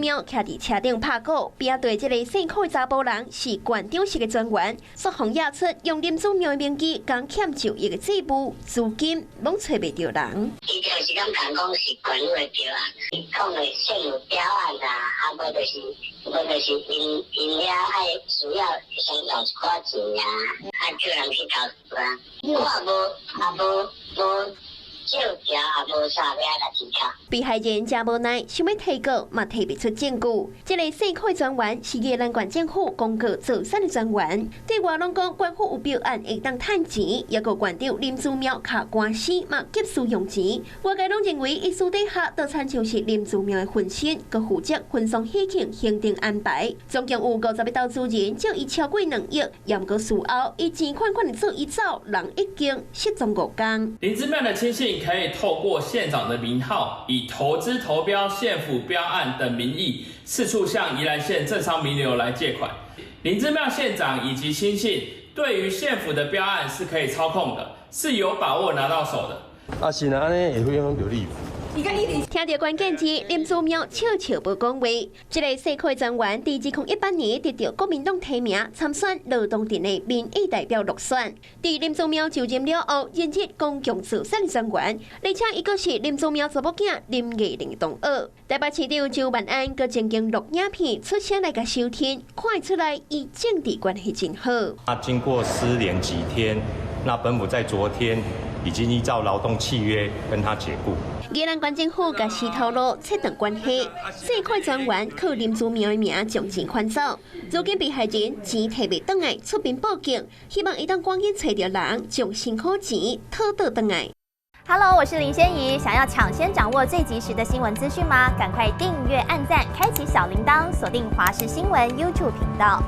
苗徛伫车顶拍鼓，边对这个姓寇的查甫人是馆长室的专员，说谎压出用林祖苗的名义讲欠就一个债务，资金拢找袂到人。伊就是讲是管委的标案，讲的现有标案啊，无就是因遐爱需要先用一寡钱啊，叫人去投资啊。我无借条也无啥要来提交。被害人真无奈，想要提告嘛提不出证据。这个姓寇的专员是宜兰县政府公告造产的专员，对外拢讲官府有标案会当趁钱，也个县长林祖苗卡官司嘛急需用钱。外界拢认为伊私底下都亲像是林祖苗的分身，佮负责婚丧喜庆行程安排，总共有50个投资人借伊超过2亿，也毋过事后伊钱款的做伊走，人已经失踪5天。林之妙的亲信可以透过县长的名号，以投资投标县府标案等名义，四处向宜兰县政商名流来借款。林之妙县长以及亲信对于县府的标案是可以操控的，是有把握拿到手的。是呢，安尼会影响到利。听到关键字，林祖苗悄悄无讲话。这个社会专员伫2018年得到国民党提名参选劳动阵的民意代表落选。伫林祖苗就任了后，任职公共造产专员，而且伊阁是林祖苗查某囝林艺玲的同学。台北市长周万安阁曾经录影片出声来甲收听，看出来伊政治关系真好。经过失联几天，那本府在昨天已经依照劳动契约跟他解雇。宜兰县政府甲其透露切断关系，这块专员靠林祖苗的名将钱款走，如今被害人钱摕袂倒来，出面报警，希望伊当赶紧找到人，将辛苦钱讨倒倒来。Hello， 我是林仙怡，想要抢先掌握最及时的新闻资讯吗？赶快订阅、按赞、开启小铃铛，锁定华视新闻 YouTube 频道。